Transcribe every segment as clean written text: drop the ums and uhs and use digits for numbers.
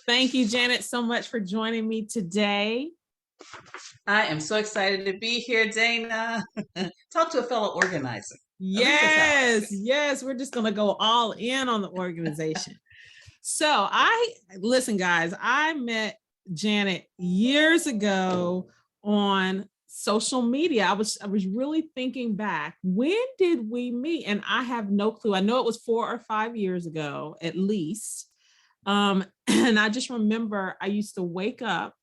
Thank you, Janet, so much for joining me today. I am so excited to be here, Dana. Talk to a fellow organizer. At least that's how I feel. Yes, we're just going to go all in on the organization. So listen, guys, I met Janet years ago on social media. I was really thinking back, when did we meet? And I have no clue. I know it was 4 or 5 years ago, at least. And I just remember I used to wake up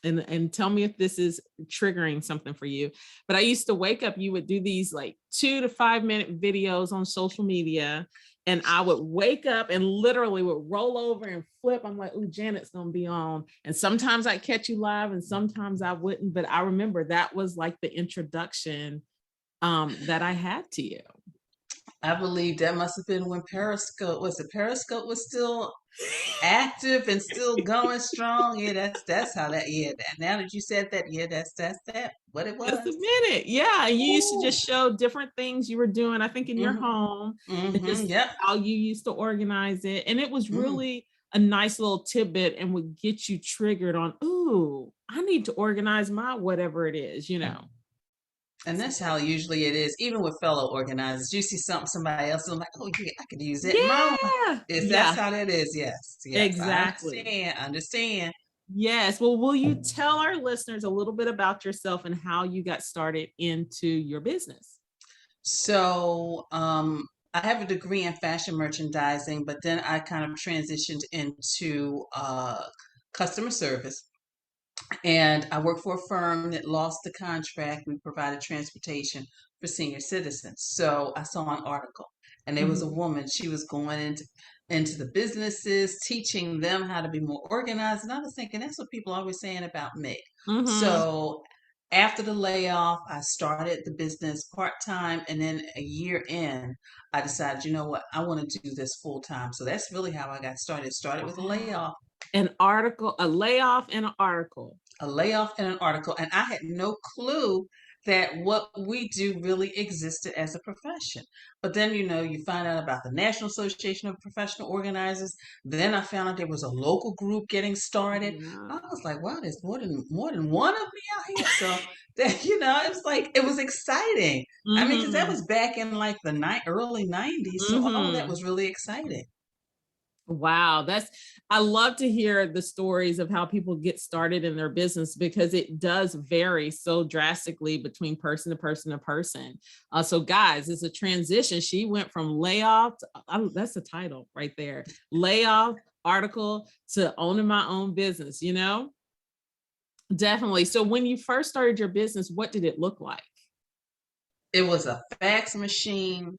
and tell me if this is triggering something for you. But I used to wake up, you would do these like 2 to 5 minute videos on social media. And I would wake up and literally would roll over and flip. I'm like, oh, Janet's going to be on. And sometimes I'd catch you live and sometimes I wouldn't. But I remember that was like the introduction that I had to you. I believe that must have been when Periscope was still active and still going strong. Yeah, that's how that. Yeah, now that you said that, yeah, that's that. What it Just a was. minute. Yeah. And you used to Ooh. just show different things you were doing, I think, in your Mm-hmm. home, and just Yep. how you used to organize it. And it was Mm-hmm. really a nice little tidbit and would get you triggered on, ooh, I need to organize my whatever it is, you know. And So, that's how usually it is, even with fellow organizers. You see something somebody else doing, like, oh yeah, I could use it in my own. yeah. Is that's Yeah, how that is? Yes, yes. I exactly. understand. Understand. Yes. Well, will you tell our listeners a little bit about yourself and how you got started into your business? So, I have a degree in fashion merchandising, but then I kind of transitioned into customer service. And I worked for a firm that lost the contract. We provided transportation for senior citizens. So I saw an article, and there was a Mhm. woman. She was going into the businesses, teaching them how to be more organized. And I was thinking, that's what people are always saying about me. Mhm. So after the layoff, I started the business part time, and then a year in, I decided, you know what, I want to do this full time. So that's really how I got started. Started with a Wow. layoff, An article, a layoff and an article. in an article, and I had no clue that what we do really existed as a profession. But then, you find out about the National Association of Professional Organizers. Then I found out there was a local group getting started. I Yeah. was like, wow, there's more than one of me out here. So that, it was like, it was exciting. I mean, because that Mhm. was back in like the early 90s. So all of that Mhm. was really exciting. Wow, I love to hear the stories of how people get started in their business, because it does vary so drastically between person to person to person. So guys, it's a transition. She went from layoff that's the title right there. Layoff article to owning my own business, you know? Definitely. So when you first started your business, what did it look like? It was a fax machine.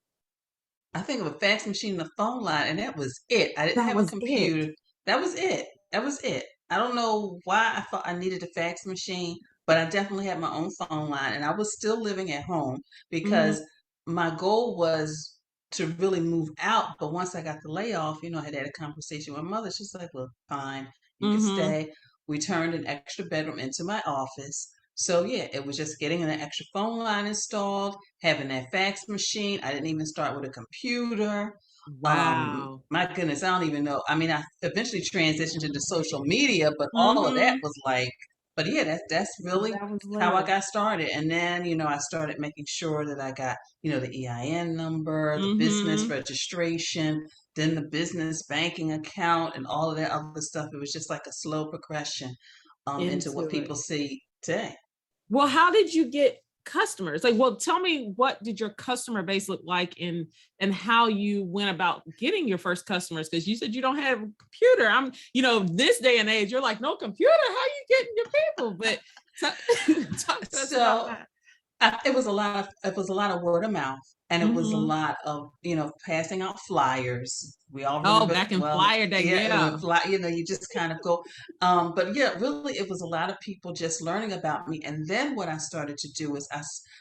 I think of a fax machine, the phone line, and that was it. I didn't That have a was it. computer. That was it. That was it. I don't know why I thought I needed a fax machine, but I definitely had my own phone line, and I was still living at home Mhm. because my goal was to really move out. But once I got the layoff, I had a conversation with my mother. She's like, "Look, fine, you can Mhm. stay." We turned an extra bedroom into my office. So yeah, it was just getting an extra phone line installed, having that fax machine. I didn't even start with a computer. Wow. My goodness, I don't even know. I mean, I eventually transitioned into social media, but all of that Mhm. was like, but yeah, that's really That was how I later. got started. And then, I started making sure that I got, the EIN number, the business Mhm. registration, then the business banking account, and all of that other stuff. It was just like a slow progression into what Into people it. see today. Well, how did you get customers? Like, well, tell me, what did your customer base look like, and how you went about getting your first customers? Because you said you don't have a computer. This day and age, you're like, no computer. How you getting your people? But talk to us about So that. it was a lot of word of mouth, and it was a Hmm. lot of passing out flyers. We all Oh, remember, back in well, Flyer Day, yeah, and when yeah. fly, you just kind of go. But yeah, really, it was a lot of people just learning about me. And then what I started to do is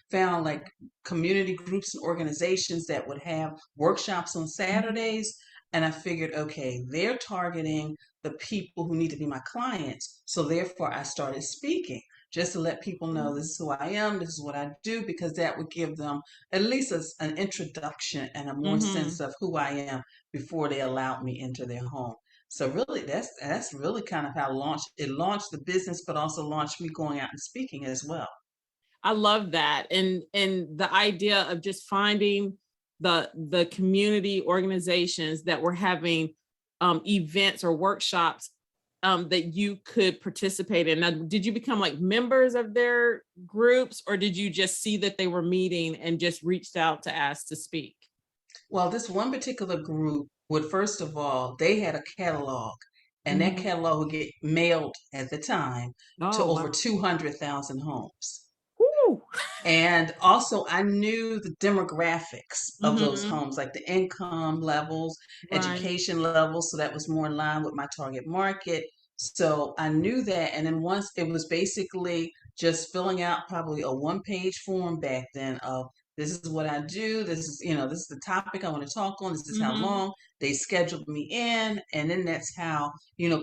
found like community groups and organizations that would have workshops on Mhm. Saturdays. And I figured, okay, they're targeting the people who need to be my clients, so therefore I started speaking, just to let people know this is who I am, this is what I do, because that would give them at least an introduction and a more sense Mhm. of who I am before they allowed me into their home. So really, that's really kind of how it launched the business, but also launched me going out and speaking as well. I love that. And the idea of just finding the community organizations that were having events or workshops that you could participate in. Now, did you become like members of their groups, or did you just see that they were meeting and just reached out to ask to speak? Well, this one particular group would, first of all, they had a catalog, and that Mhm. catalog would get mailed at the time to Oh, over wow. 200,000 homes. Woo. And also, I knew the demographics of those Mhm. homes, like the income levels, Right. education levels. So that was more in line with my target market. So I knew that. And then once it was basically just filling out probably a one-page form back then of this is what I do. This is, this is the topic I want to talk on. This is how Mhm. long. They scheduled me in. And then that's how,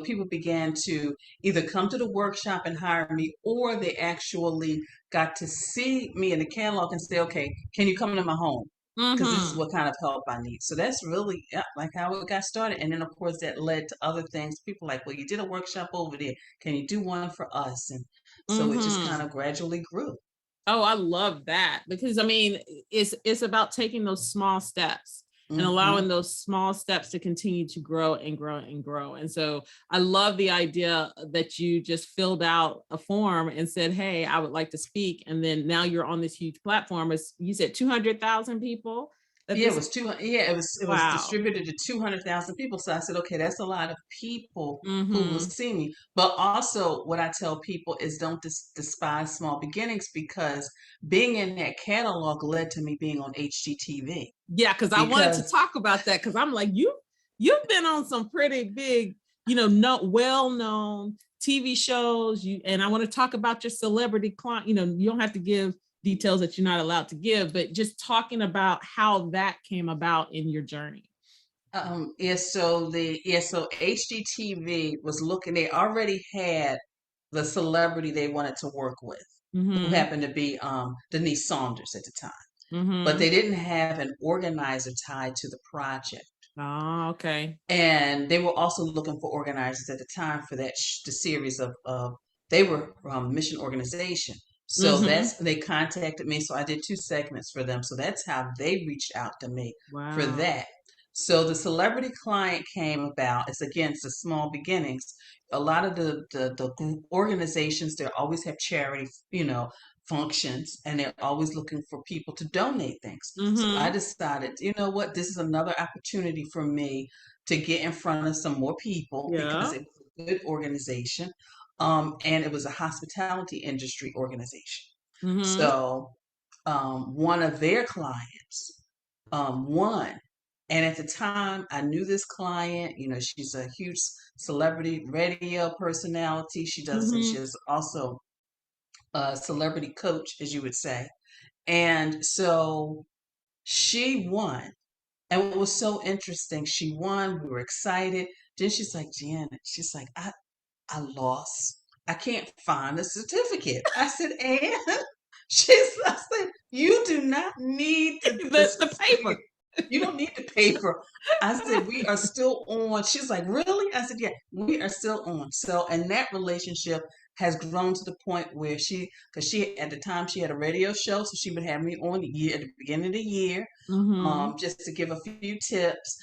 people began to either come to the workshop and hire me, or they actually got to see me in the catalog and say, okay, can you come to my home? Because this is Mhm. what kind of help I need. So that's really, yeah, like how it got started. And then, of course, that led to other things. People like, well, you did a workshop over there. Can you do one for us? And so it just kind Mhm. of gradually grew. Oh, I love that, because I mean, it's about taking those small steps and allowing Hmm. those small steps to continue to grow and grow and grow. And so I love the idea that you just filled out a form and said, "Hey, I would like to speak." And then now you're on this huge platform. As you said, 200,000 people that Yeah, it this is. was two. Yeah, it was Wow. distributed to 200,000 people. So I said, okay, that's a lot of people who will Mhm. see me. But also, what I tell people is don't despise small beginnings, because being in that catalog led to me being on HGTV. Yeah, because I wanted to Because talk about that, because I'm like, you've been on some pretty big, no well-known TV shows. And I want to talk about your celebrity client. You don't have to give details that you're not allowed to give, but just talking about how that came about in your journey. so HGTV was looking. They already had the celebrity they wanted to work with, who Mm-hmm. happened to be Denise Saunders at the time. But Mm-hmm. they didn't have an organizer tied to the project. Oh, okay. And they were also looking for organizers at the time for the series of they were mission organization. So Mm-hmm. they contacted me. So I did two segments for them. So that's how they reached out to me for Wow. that. So the celebrity client came about. It's the small beginnings. A lot of the group organizations, they always have charity, functions, and they're always looking for people to donate things. So I Mm-hmm. decided, you know what, this is another opportunity for me to get in front of some more people, because Yeah. it was a good organization, and it was a hospitality industry organization. Mm-hmm. So one of their clients won. And at the time, I knew this client. She's a huge celebrity radio personality. She Mm-hmm. is also a celebrity coach, as you would say. And so she won. And what was so interesting, she won. We were excited. Then she's like, Janet, she's like, I lost. I can't find the certificate. I said, and I said, you do not need the The paper. certificate. You don't need the paper. I said, we are still on. She's like, really? I said, yeah, we are still on. So, and that relationship has grown to the point where because at the time she had a radio show, so she would have me on at the beginning of the year, Mm-hmm. just to give a few tips.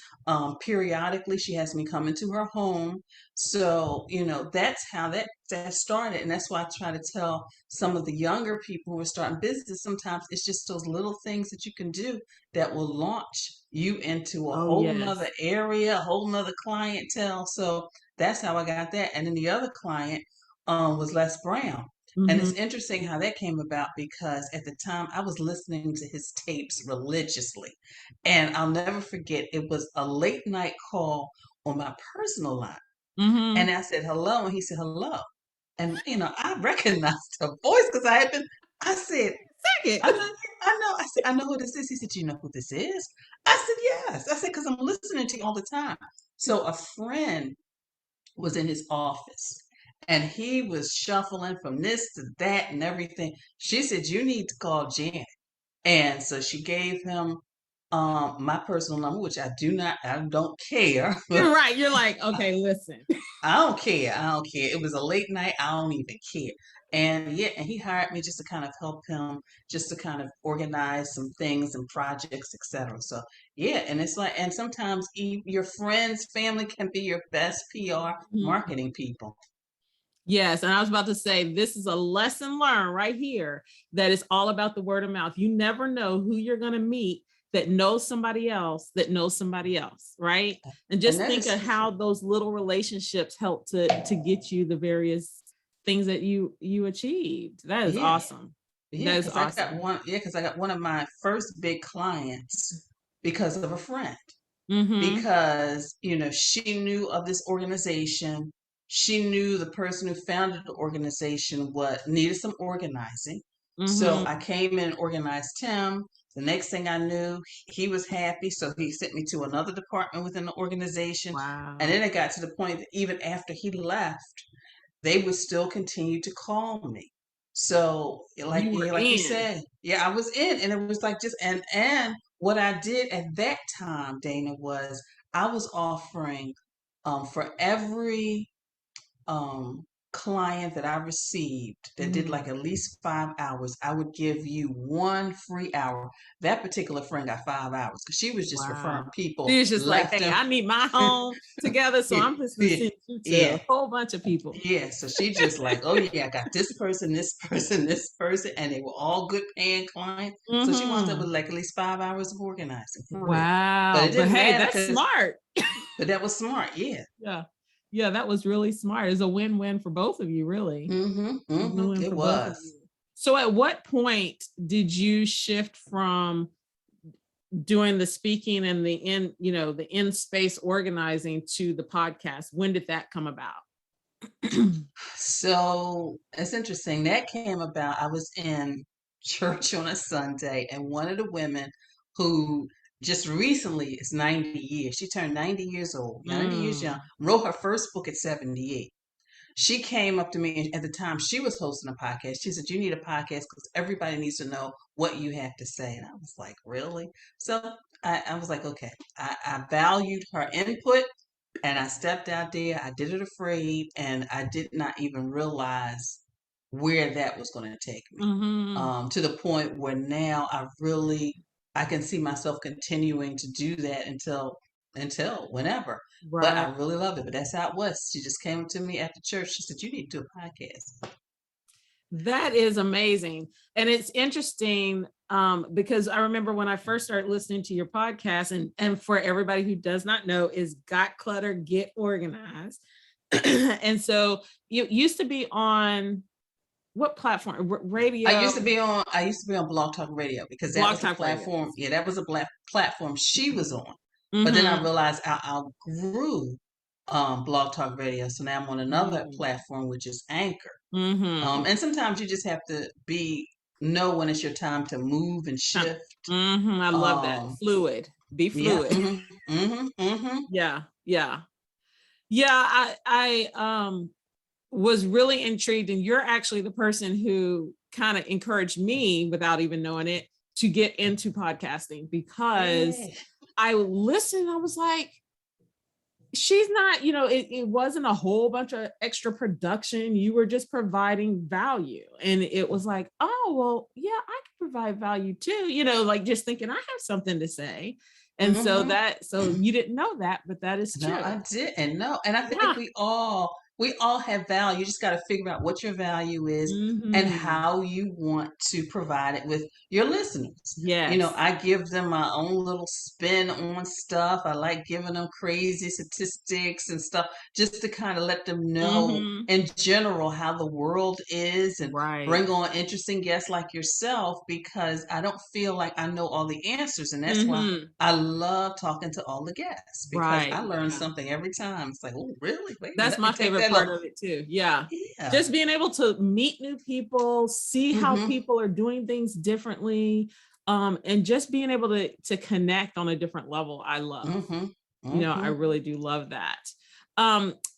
Periodically, she has me come into her home. So, that's how that started. And that's why I try to tell some of the younger people who are starting business, sometimes it's just those little things that you can do that will launch you into a Oh, whole nother yes. area, a whole nother clientele. So that's how I got that. And then the other client was Les Brown. And Mm-hmm. it's interesting how that came about, because at the time I was listening to his tapes religiously. And I'll never forget, it was a late night call on my personal line. Mm-hmm. And I said, hello. And he said, hello. And, I recognized her voice because I said, I Second. know, I know. I said, I know who this is. He said, you know who this is? I said, yes. I said, because I'm listening to you all the time. So a friend was in his office, and he was shuffling from this to that and everything. She said, you need to call Janet. And so she gave him my personal number, which I don't care. You're right. You're like, okay, listen. I don't care. I don't care. It was a late night. I don't even care. And yeah, and he hired me just to kind of help him, just to kind of organize some things and projects, etc. So yeah, and it's like, and sometimes your friends, family can be your best PR Mhm. marketing people. Yes, and I was about to say this is a lesson learned right here that is all about the word of mouth. You never know who you're going to meet that knows somebody else that knows somebody else, right? And And just that think is of how those little relationships help to get you the various things that you achieved. That is yeah. awesome. Yeah, That is because I got awesome. one. Yeah, because I got one of my first big clients because of a friend. Mm-hmm. Because she knew of this organization. She knew the person who founded the organization what needed some organizing. So I Mm-hmm. came in and organized him. The next thing I knew, he was happy. So he sent me to another department within the organization. And Wow. then it got to the point that even after he left, they would still continue to call me. So You were like you in. said, yeah, I was in, and it was like just and what I did at that time, Dana, was I was offering for every um, client that I received that did like Mm. at least 5 hours, I would give you 1 free hour. That particular friend got 5 hours because she was just referring Wow. people She's just like, left hey, and I need my home together. So I'm just gonna yeah, send you to yeah. a whole bunch of people. Yeah, so she just like, oh yeah, I got this person, this person, this person, and they were all good paying clients. So she wound up with Mm-hmm. like at least 5 hours of organizing for real. But Wow. it But didn't hey, matter that's because, smart. but that was smart, yeah. Yeah. Yeah, that was really smart. It's a win-win for both of you, really. A win-win It for both of was. you. So at what point did you shift from doing the speaking and the in space organizing to the podcast? When did that come about? So it's interesting. That came about, I was in church on a Sunday, and one of the women who just recently is 90 years, she turned 90 years old, 90 years young, Mm. wrote her first book at 78. She came up to me, and at the time she was hosting a podcast. She said, you need a podcast because everybody needs to know what you have to say. And I was like, really? So I was like, okay. I valued her input, and I stepped out there. I did it afraid, and I did not even realize where that was going to take me. Mm-hmm. To the point where now I can see myself continuing to do that until whenever. But I Right. really love it. But that's how it was. She just came to me after church. She said, "You need to do a podcast." That is amazing. And it's interesting because I remember when I first started listening to your podcast, and for everybody who does not know, is Got Clutter, Get Organized. And so you used to be on what platform? Radio, I used to be on Blog Talk Radio because that Blog was the Talk Radio. platform. Yeah, that was a black platform she was on. But then I Mm-hmm. realized I outgrew Blog Talk Radio, so now I'm on another Mm-hmm. platform, which is Anchor. Mm-hmm. And sometimes you just have to know when it's your time to move and shift. Mm-hmm. I love that. Um, Fluid. Be yeah, fluid. Yeah. Yeah. Yeah. I was really intrigued, and you're actually the person who kind of encouraged me without even knowing it to get into podcasting, because yeah. I listened, I was like, she's not, it wasn't a whole bunch of extra production. You were just providing value. And it was like, oh, well, yeah, I can provide value too, like just thinking I have something to say. And hmm so you didn't know that, but that is No, true. I didn't. No, and I think Yeah. we all have value. You just got to figure out what your value is and Mm-hmm. how you want to provide it with your listeners. Yes. I give them my own little spin on stuff. I like giving them crazy statistics and stuff just to kind of let them know Mm-hmm. in general how the world is, and Right. bring on interesting guests like yourself, because I don't feel like I know all the answers, and that's why Mm-hmm. I love talking to all the guests because I Right. learn Yeah. something every time. It's like, oh, really? Wait a minute, That's let me my take favorite that part look. of it too. Yeah. Yeah. Just being able to meet new people, see how Mm-hmm. people are doing things differently, and just being able to connect on a different level. I love. Mm-hmm. I Mm-hmm. really do love that.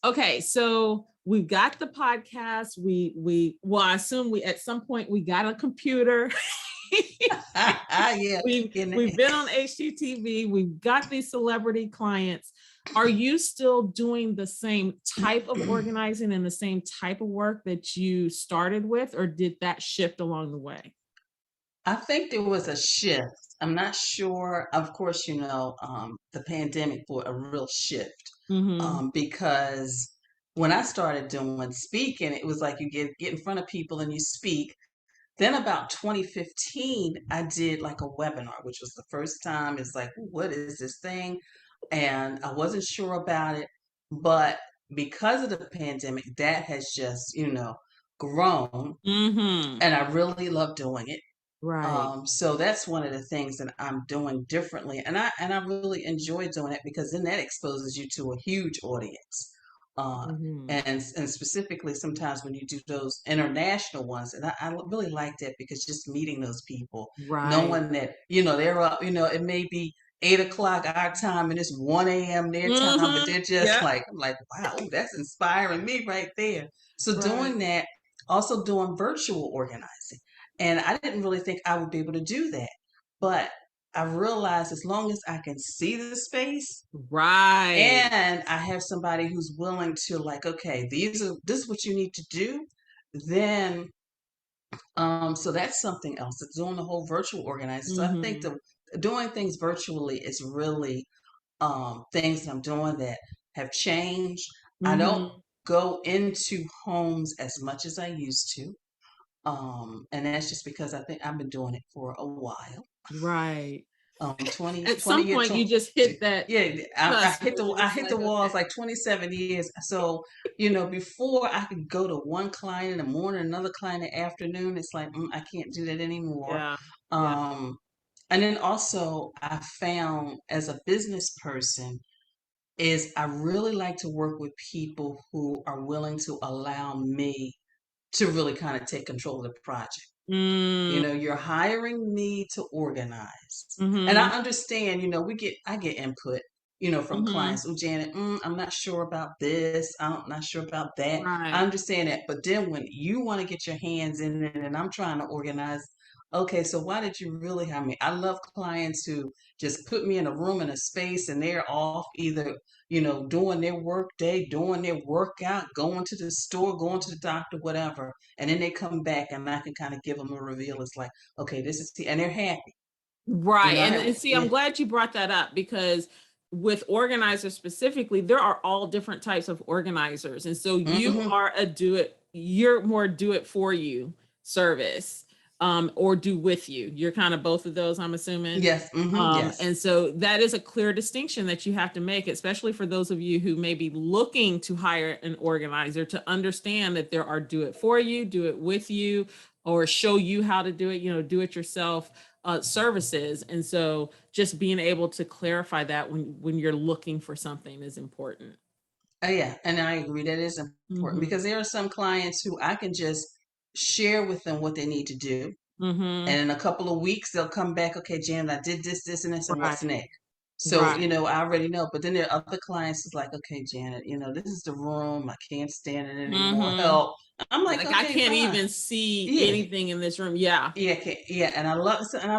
Okay, so we've got the podcast. I assume we at some point we got a computer. Yeah. We've been on HGTV. We've got these celebrity clients. Are you still doing the same type of organizing and the same type of work that you started with, or did that shift along the way? I think there was a shift. I'm not sure. Of course, the pandemic brought a real shift, Mm-hmm. because when I started doing speaking, it was like you get in front of people and you speak. Then about 2015, I did like a webinar, which was the first time. It's like, what is this thing? And I wasn't sure about it, but because of the pandemic, that has just, grown, Mm-hmm. and I really love doing it. Right. So that's one of the things that I'm doing differently, and I really enjoy doing it because then that exposes you to a huge audience, uh, Mm-hmm. and specifically sometimes when you do those international ones, and I really like that because just meeting those people, Right. knowing that they're up, it may be 8 o'clock our time and it's 1 a.m. their time, but Mm-hmm. they're just Yeah. like, I'm like, wow, that's inspiring me right there. So Right. doing that, also doing virtual organizing. And I didn't really think I would be able to do that. But I realized as long as I can see the space Right. and I have somebody who's willing to like, okay, this is what you need to do, then so that's something else. It's doing the whole virtual organizing. So I think Mm-hmm. the doing things virtually is really things that I'm doing that have changed. I don't Mm-hmm. go into homes as much as I used to. And that's just because I think I've been doing it for a while. Right. 20, At 20 some years, point you just hit that yeah, cusp where you're I just hit the like, walls okay. like 27 years. So, before I could go to one client in the morning, another client in the afternoon, it's like, I can't do that anymore. Yeah. Yeah. Um, and then also I found as a business person is I really like to work with people who are willing to allow me to really kind of take control of the project. Mm. You're hiring me to organize. And I Mm-hmm. understand, I get input, from Mm-hmm. clients. Oh, Janet, I'm not sure about this. I'm not sure about that. I Right. understand that. But then when you want to get your hands in it and I'm trying to organize, okay, so why did you really hire me? I love clients who just put me in a room in a space and they're off either, doing their work day, doing their workout, going to the store, going to the doctor, whatever, and then they come back and I can kind of give them a reveal. It's like, okay, this is and they're happy. Right. I And have, see, I'm yeah. glad you brought that up because with organizers specifically, there are all different types of organizers. And so you Hmm. are you're more do it for you service, or do with you. You're kind of both of those, I'm assuming. Yes. Yes. And so that is a clear distinction that you have to make, especially for those of you who may be looking to hire an organizer, to understand that there are do it for you, do it with you, or show you how to do it, do it yourself services. And so just being able to clarify that when you're looking for something is important. Yeah, and I agree that is important Mm-hmm. because there are some clients who I can just share with them what they need to do, Mm-hmm. and in a couple of weeks they'll come back. Okay, Jan, I did this, this, and this, and what's Right. next? So Right. I already know. But then there are other clients who's like, okay, Janet, this is the room. I can't stand it anymore. Mm-hmm. Help. I'm like, Like I okay, can't fine. even see Yeah. anything in this room. Yeah. Yeah, yeah, and I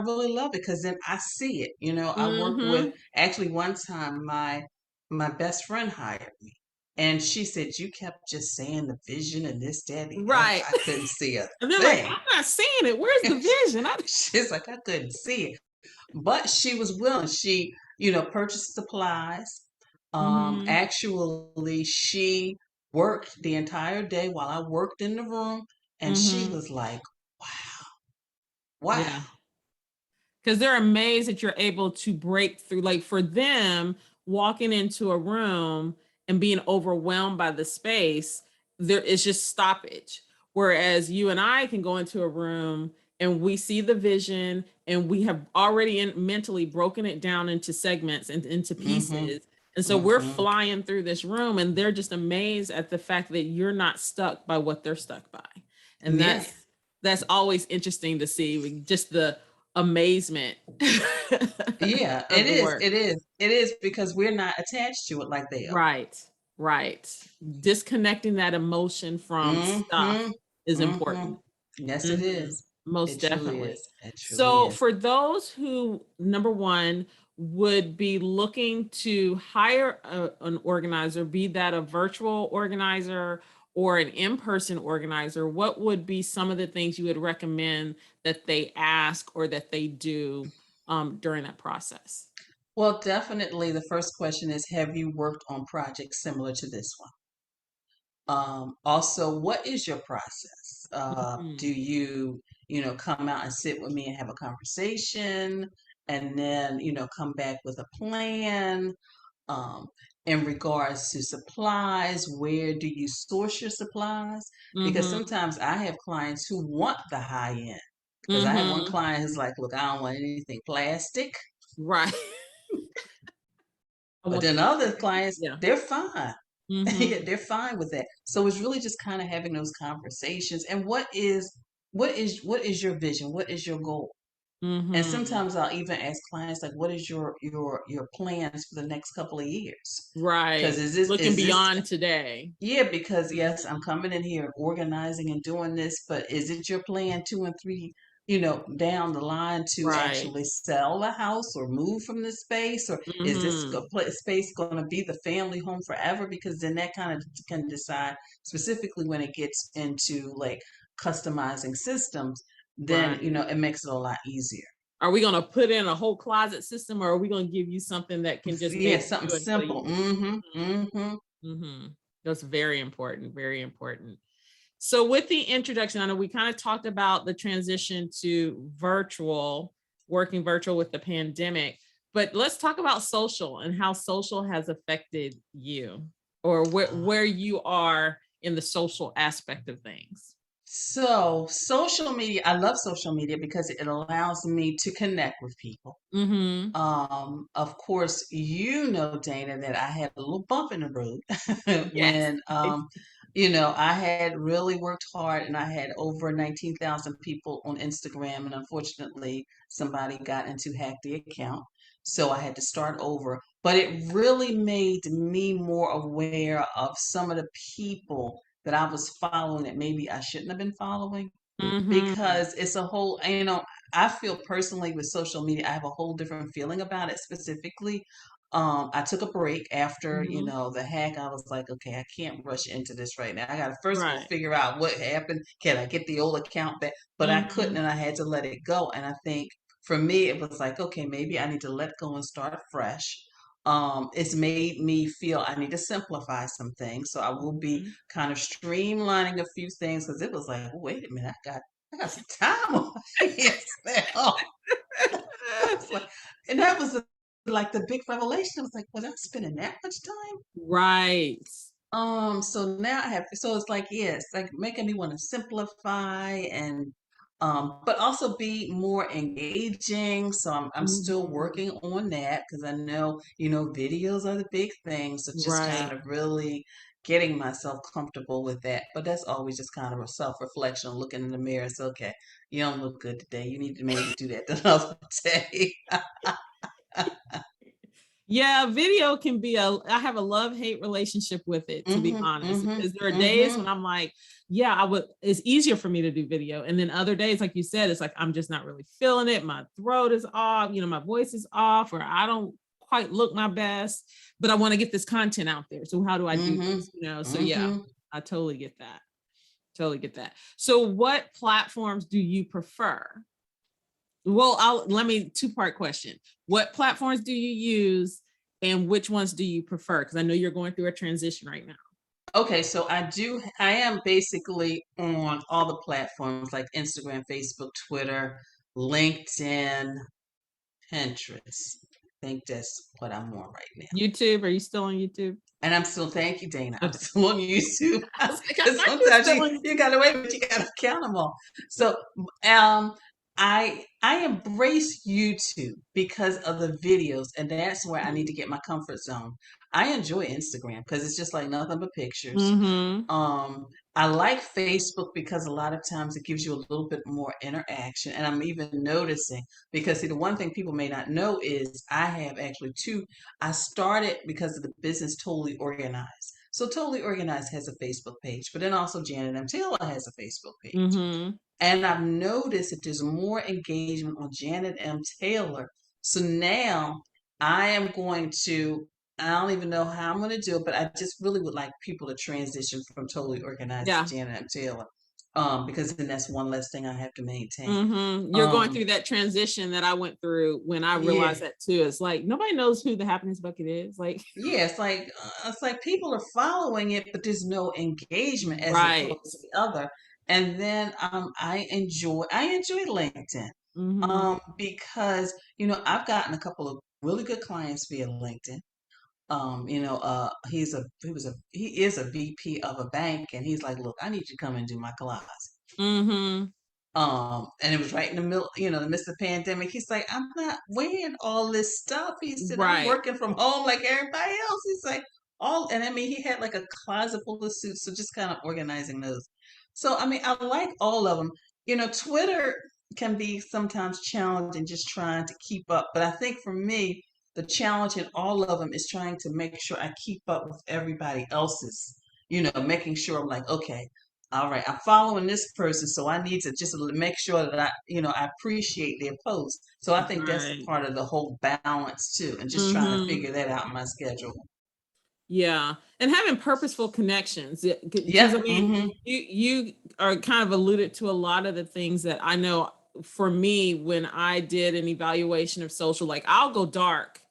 really love it because then I see it. I work with Mm-hmm. actually one time my best friend hired me, and she said you kept just saying the vision and this, that, and the other. Right. I couldn't see a And they're like, thing. I'm not seeing it. Where's the vision? She's like I couldn't see it, but she was willing. She purchased supplies. Mm-hmm. Actually, she worked the entire day while I worked in the room, and she Mm-hmm. was like, wow. Yeah. Because they're amazed that you're able to break through. Like for them, walking into a room and being overwhelmed by the space, there is just stoppage. Whereas you and I can go into a room and we see the vision and we have already mentally broken it down into segments and into Mm-hmm. pieces. And so we're Mm-hmm. flying through this room and they're just amazed at the fact that you're not stuck by what they're stuck by. And Yeah. that's always interesting to see, just the amazement Yeah, it of the is. work. It is. It is because we're not attached to it like they are. Right, right. Disconnecting that emotion from stuff Mm-hmm. is Mm-hmm. important. Yes, it Mhm, is. Most It truly definitely. is. It truly So is. for those who, number one, would be looking to hire an organizer, be that a virtual organizer or an in-person organizer, what would be some of the things you would recommend that they ask or that they do during that process? Well, definitely the first question is, have you worked on projects similar to this one? Also, what is your process? Do Mhm. come out and sit with me and have a conversation, and then, come back with a plan? Um, in regards to supplies, where do you source your supplies? Because Mhm. sometimes I have clients who want the high end. Because I have one Mhm. client who's like, look, I don't want anything plastic. Right. I But want then the other clients, yeah. they're fine. Yeah, Mhm. they're fine with that. So it's really just kind of having those conversations. And what is your vision? What is your goal? And Mhm. sometimes I'll even ask clients like, what is your plans for the next couple of years? Because Right. Looking is this beyond today. yeah, because yes, I'm Mhm. coming in here and organizing and doing this, but is it your plan 2 and 3, down the line to Right. actually sell the house or move from this space? Or is this Mhm. space going to be the family home forever? Because then that kind of can decide specifically when it gets into like customizing systems, then, Right. it makes it a lot easier. Are we gonna put in a whole closet system, or are we gonna give you something that can just Yeah, maybe something do until simple. you Mm-hmm. Mm-hmm. mhm. That's very important, very important. So with the introduction, I know we kind of talked about the transition to virtual, working virtual with the pandemic, but let's talk about social and how social has affected you or where you are in the social aspect of things. So, social media, I love social media because it allows me to connect with people. Mhm. Of course, Dana, that I had a little bump in the road Yes. when, I had really worked hard and I had over 19,000 people on Instagram. And unfortunately, somebody got into hack the account. So I had to start over. But it really made me more aware of some of the people that I was following that maybe I shouldn't have been following Mhm. because it's a whole, I feel personally with social media, I have a whole different feeling about it specifically. I took a break after, Mhm. the hack. I was like, okay, I can't rush into this right now. I got to first go Right. figure out what happened. Can I get the old account back? But I couldn't, Mhm. and I had to let it go. And I think for me, it was like, okay, maybe I need to let go and start fresh. It's made me feel I need to simplify some things. So I will be Mhm. kind of streamlining a few things because it was like, oh, wait a minute, I got some time on my hands now. I was like, and that was like the big revelation. I was like, was I spending that much time? Right. So now I have, so it's like, yes, like making me want to simplify and, but also be more engaging. So I'm still Mhm. working on that because I know, videos are the big thing. So just kind Right. of really getting myself comfortable with that. But that's always just kind of a self-reflection, looking in the mirror. It's okay. You don't look good today. You need to maybe do that another day. Yeah, video can be I have a love-hate relationship with it, to be Mm-hmm, honest, mm-hmm, because there are days mm-hmm. when I'm like, yeah, it's easier for me to do video. And then other days, like you said, it's like I'm just not really feeling it. My throat is off, my voice is off, or I don't quite look my best, but I want to get this content out there. So how do I do Mm-hmm. this? So yeah, Mm-hmm. I totally get that. Totally get that. So what platforms do you prefer? Well, let me two-part question. What platforms do you use and which ones do you prefer? Because I know you're going through a transition right now. Okay, so I am basically on all the platforms like Instagram, Facebook, Twitter, LinkedIn, Pinterest. I think that's what I'm on right now. YouTube, are you still on YouTube? And I'm still, thank you, Dana. I'm Okay. still on YouTube I was like, because are you sometimes still you, on you YouTube? gotta wait, but you gotta count them all. So, um, I embrace YouTube because of the videos, and that's where I need to get my comfort zone. I enjoy Instagram because it's just like nothing but pictures. Mm-hmm. Um, I like Facebook because a lot of times it gives you a little bit more interaction. And I'm even noticing because see, the one thing people may not know is I have actually two. I started because of the business Totally Organized. So Totally Organized has a Facebook page, but then also Janet M. Taylor has a Facebook page. Mm-hmm. And I've noticed that there's more engagement on Janet M. Taylor. So now I am going to, I don't even know how I'm going to do it, but I just really would like people to transition from Totally Organized to Yeah. Janet M. Taylor. Because then that's one less thing I have to maintain. You're going through that transition that I went through when I Yeah. realized that too. It's like nobody knows who the happiness bucket is. Like, Yeah, it's like people are following it, but there's no engagement as right. opposed to the other. And then I enjoy LinkedIn Mm-hmm. because I've gotten a couple of really good clients via LinkedIn. He is a VP of a bank, and he's like, look, I need you to come and do my class. Mm-hmm. And it was right in the middle, the midst of the pandemic. He's like, I'm not wearing all this stuff. He said, I'm Right. working from home like everybody else. He's like, and I mean, he had like a closet full of suits. So just kind of organizing those. So, I mean, I like all of them. Twitter can be sometimes challenging just trying to keep up. But I think for me, the challenge in all of them is trying to make sure I keep up with everybody else's, making sure I'm like, okay, all right, I'm following this person, so I need to just make sure that I appreciate their post. So I think that's Right. part of the whole balance too, and just trying to Mm-hmm. figure that out in my schedule. Yeah, and having purposeful connections, because I Yep. mean, you are kind of alluded to a lot of the things that I know. For me, when I did an evaluation of social, like I'll go dark,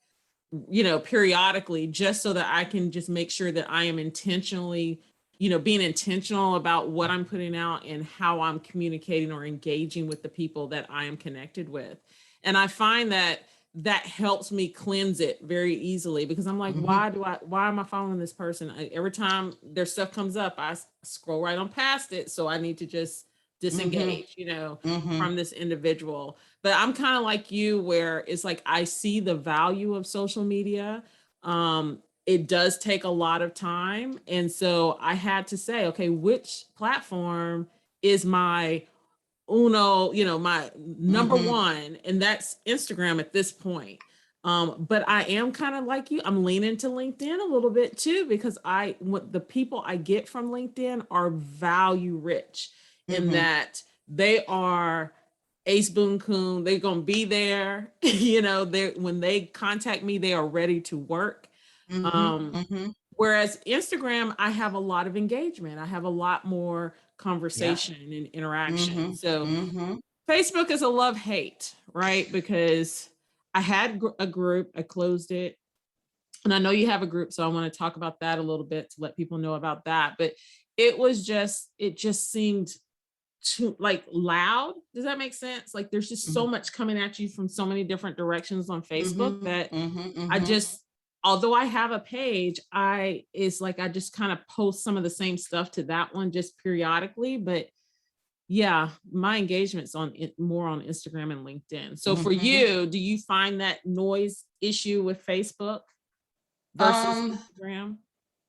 periodically, just so that I can just make sure that I am intentionally, being intentional about what I'm putting out and how I'm communicating or engaging with the people that I am connected with. And I find that that helps me cleanse it very easily, because I'm like, Hmm. why am I following this person? Every time their stuff comes up, I scroll right on past it. So I need to just Hmm. disengage, Hmm. from this individual. But I'm kind of like you, where it's like I see the value of social media. It does take a lot of time. And so I had to say, okay, which platform is my my number Hmm. one? And that's Instagram at this point. But I am kind of like you. I'm leaning to LinkedIn a little bit too, because what the people I get from LinkedIn are value rich, in Hmm. that they are ace boon coon. They're gonna be there. They, when they contact me, they are ready to work. Hmm. Um, Hmm. Whereas Instagram, I have a lot of engagement. I have a lot more Yep. conversation and interaction. Hmm. So Hmm. Facebook is a love hate, right? Because I had a group, I closed it. And I know you have a group, so I want to talk about that a little bit to let people know about that. But it just seemed too like loud. Does that make sense? Like there's just so much coming at you from so many different directions on Facebook Hmm. that Hmm. I Hmm. just, although I have a page, it's like I just kind of post some of the same stuff to that one just periodically. But yeah, my engagement's more on Instagram and LinkedIn. So for Hmm. you, do you find that noise issue with Facebook versus Um, Instagram?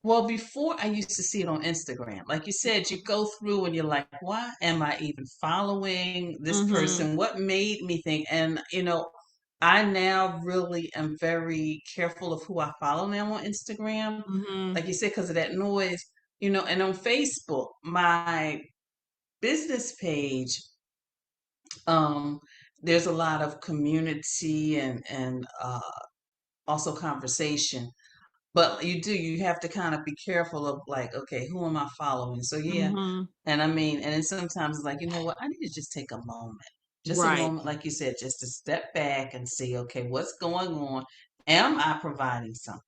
Well, before I used to see it on Instagram. Like you said, you go through and you're like, why am I even following this Mm-hmm. person? What made me think? And, I now really am very careful of who I follow now on Instagram. Mm-hmm. Like you said, because of that noise, and on Facebook, my business page, um, there's a lot of community and also conversation, but you have to kind of be careful of like, okay, who am I following? So yeah, Mm-hmm. and I mean, and then sometimes it's like, you know what, I need to just take just a Right. moment, like you said, just to step back and see, okay, what's going on? Am I providing something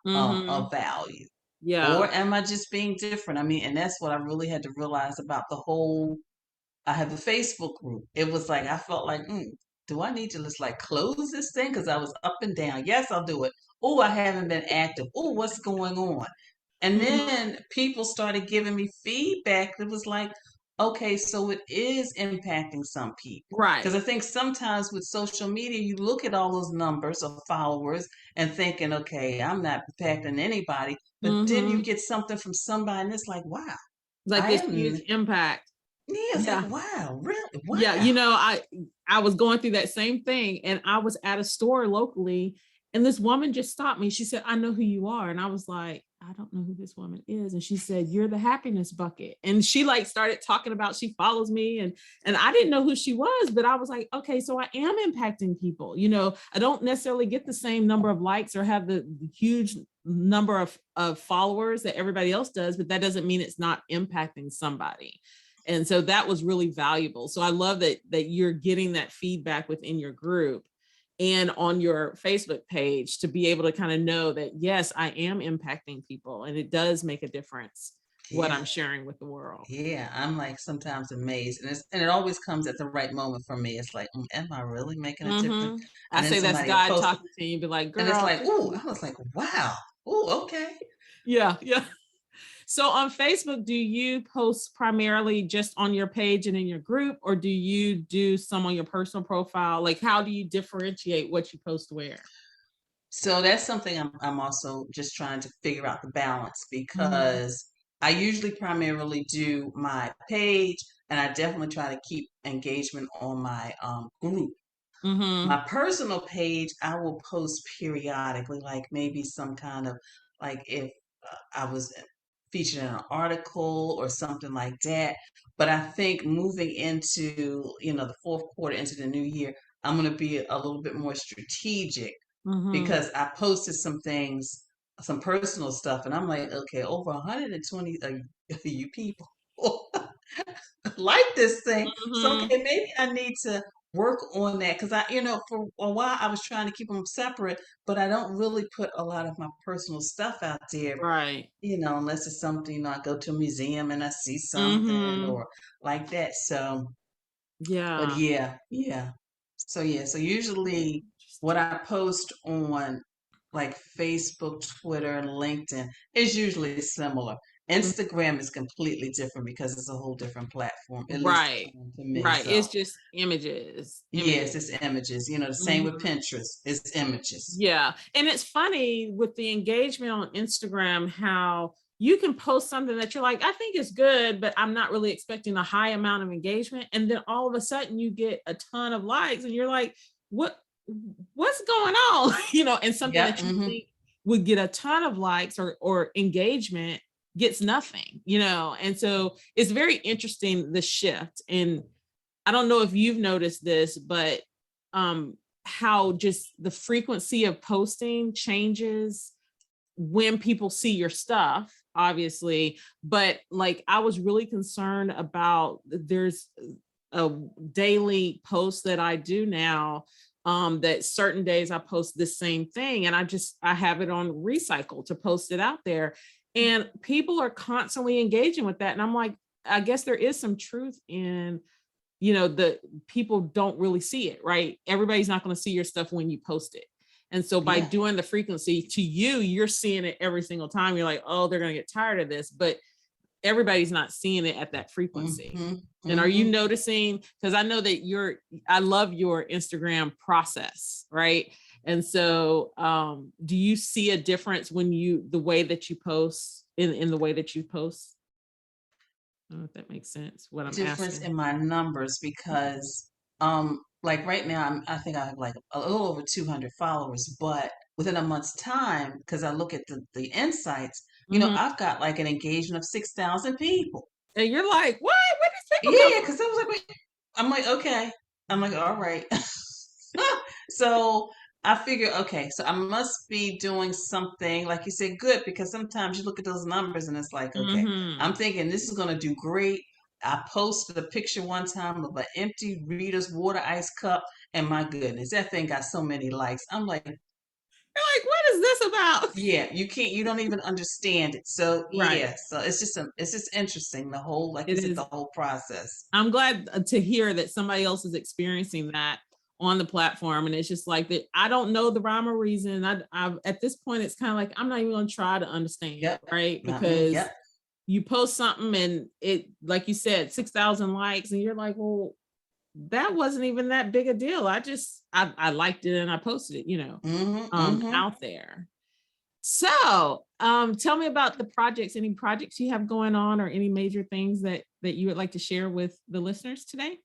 Mm-hmm. of value? Yeah. Or am I just being different? I mean, and that's what I really had to realize about the whole. I have the Facebook group. It was like I felt like, do I need to just like close this thing? Because I was up and down. Yes, I'll do it. Oh, I haven't been active. Oh, what's going on? And Mm-hmm. then people started giving me feedback that was like, okay, so it is impacting some people. Because Right. I think sometimes with social media, you look at all those numbers of followers and thinking, okay, I'm not impacting anybody. But then you Mm-hmm. get something from somebody and it's like, wow, Like I this am. huge impact. Yeah, it's like, Yeah. wow, really? Yeah, Wow. I was going through that same thing, and I was at a store locally, and this woman just stopped me. She said, "I know who you are." And I was like, I don't know who this woman is. And she said, you're the happiness bucket. And she like started talking about, she follows me, and I didn't know who she was, but I was like, okay, so I am impacting people. You know, I don't necessarily get the same number of likes or have the huge number of followers that everybody else does, but that doesn't mean it's not impacting somebody. And so that was really valuable. So I love that you're getting that feedback within your group and on your Facebook page to be able to kind of know that, yes, I am impacting people and it does make a difference what Yeah. I'm sharing with the world. Yeah, I'm like sometimes amazed, and it always comes at the right moment for me. It's like, am I really making a difference? I And then say that's somebody will God post it, talking to you, be like, and it's girl, like, ooh, I was like, wow, ooh, okay. yeah, yeah. So on Facebook, do you post primarily just on your page and in your group, or do you do some on your personal profile? Like, how do you differentiate what you post where? So that's something I'm also just trying to figure out the balance Mm-hmm. because I usually primarily do my page, and I definitely try to keep engagement on my group. Mm-hmm. My personal page, I will post periodically, like maybe some kind of like if I was featured in an article or something like that. But I think moving into, the fourth quarter into the new year, I'm going to be a little bit more strategic Mm-hmm. because I posted some things, some personal stuff, and I'm like, okay, over 120 of you people like this thing. So, Mm-hmm. okay, maybe I need to work on that because for a while I was trying to keep them separate, but I don't really put a lot of my personal stuff out there, Right. unless it's something, I go to a museum and I see something Mm-hmm. or like that. So, but Yeah. yeah, yeah. So usually what I post on like Facebook, Twitter, and LinkedIn is usually similar. Instagram is completely different because it's a whole different platform, at least Right. to me. Right. So It's just images. yes, Images. it's images. The same with Mhm. Pinterest, it's images. Yeah. And it's funny with the engagement on Instagram, how you can post something that you're like, I think is good, but I'm not really expecting a high amount of engagement. And then all of a sudden you get a ton of likes and you're like, what what's going on? And something Yep. that you think would get a ton of likes or engagement gets nothing, And so it's very interesting, the shift. And I don't know if you've noticed this, but um, how just the frequency of posting changes when people see your stuff, obviously. But like, I was really concerned about, there's a daily post that I do now, that certain days I post the same thing, and I have it on recycle to post it out there, and people are constantly engaging with that, and I'm like, I guess there is some truth in, the people don't really see it, right? Everybody's not going to see your stuff when you post it. And so by Yeah. doing the frequency, to you, you're seeing it every single time. You're like, oh, they're going to get tired of this, but everybody's not seeing it at that frequency. Mm-hmm. And are you Mm-hmm. noticing, because I know that I love your Instagram process, right? And so do you see a difference when the way that you post in the way that you post? I don't know if that makes sense, what I'm Difference asking. in my numbers because like right now I think I have like a little over 200 followers, but within a month's time, because I look at the insights, Mhm. I've got like an engagement of 6,000 people. And you're like, what? Where these Yeah, people come yeah, from? because I was like, wait. I'm like, okay. I'm like, all right. So I figure, okay, so I must be doing something, like you said, good, because sometimes you look at those numbers and it's like, okay, I'm Mm-hmm. thinking this is going to do great. I posted a picture one time of an empty Rita's water ice cup, and my goodness, that thing got so many likes. I'm like, You're like, what is this about? yeah, you don't even understand it. So Right. yeah, so it's just interesting, the whole, like you It said, is. the whole process. I'm glad to hear that somebody else is experiencing that on the platform. And it's just like that. I don't know the rhyme or reason. I at this point, it's kind of like, I'm not even going to try to understand, Yep, right? not me. Because Yep. you post something and it, like you said, 6,000 likes, and you're like, well, that wasn't even that big a deal. I liked it and I posted it, Mm-hmm, mm-hmm. out there. So, tell me about the projects, any projects you have going on or any major things that you would like to share with the listeners today?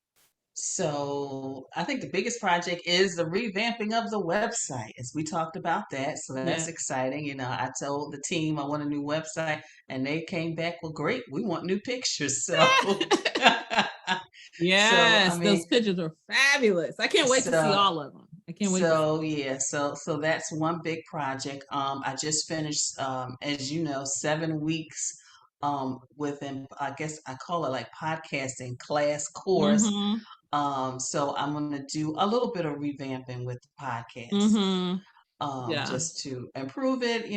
So I think the biggest project is the revamping of the website, as we talked about that. So that's Yeah. exciting. I told the team I want a new website, and they came back, well, great, we want new pictures. So, so I Yes, those mean, pictures are fabulous. I can't wait to see so all of them. I can't wait to see. so yeah, so that's one big project. I just finished, as you know, 7 weeks within, I guess I call it like podcasting class course. Mm-hmm. So I'm gonna do a little bit of revamping with the podcast, Mm-hmm. Yeah. just to improve it,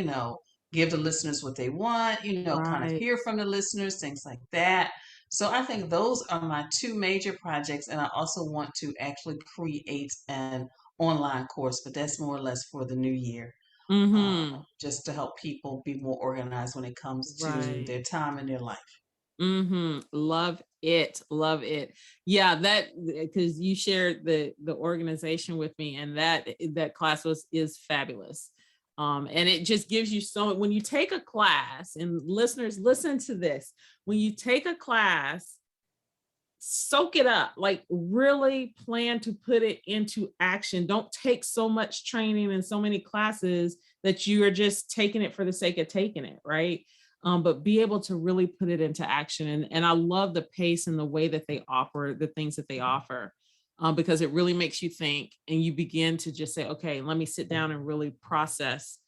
give the listeners what they want, kind of Right. hear from the listeners, things like that. So I think those are my two major projects, and I also want to actually create an online course, but that's more or less for the new year, Mm-hmm. just to help people be more organized when it comes to Right. their time and their life. Mm-hmm. Love it. Love it. Yeah, that because you shared the organization with me, and that class is fabulous. And it just gives you so when you take a class, and listeners, listen to this. When you take a class, soak it up, like really plan to put it into action. Don't take so much training and so many classes that you are just taking it for the sake of taking it, right? But be able to really put it into action. And I love the pace and the way that they offer the things that they offer, because it really makes you think, and you begin to just say, okay, let me sit down and really process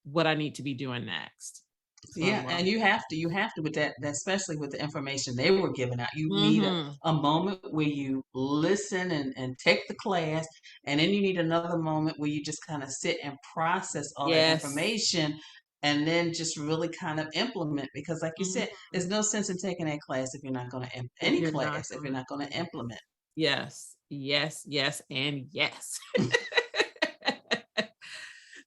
what I need to be doing next. So I Yeah, love and it. you have to with that, especially with the information they were giving out. You need Mm-hmm. a moment where you listen and take the class, and then you need another moment where you just kind of sit and process all that Yes. information, and then just really kind of implement. Because, like you said, Mhm. there's no sense in taking that class if you're not going to If any you're not class if you're gonna, not going to implement. yes, yes, yes, and yes.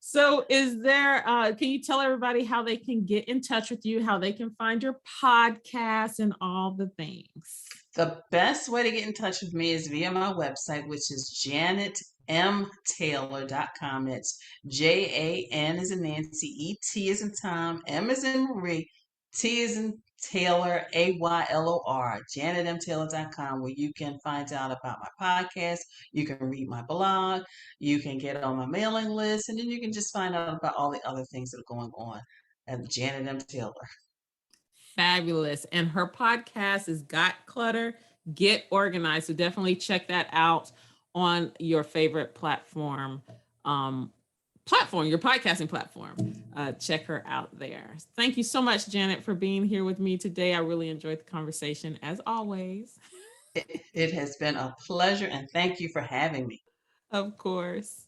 So is there can you tell everybody how they can get in touch with you, how they can find your podcast and all the things? The best way to get in touch with me is via my website, which is janetmtaylor.com. It's Jan as in Nancy, E-T as in Tom, M as in Marie, T as in Taylor, AYLOR, janetmtaylor.com, where you can find out about my podcast, you can read my blog, you can get on my mailing list, and then you can just find out about all the other things that are going on at Janet M. Taylor. Fabulous. And her podcast is Got Clutter, Get Organized. So definitely check that out on your favorite platform, your podcasting platform. Check her out there. Thank you so much, Janet, for being here with me today. I really enjoyed the conversation as always. It has been a pleasure, and thank you for having me. Of course.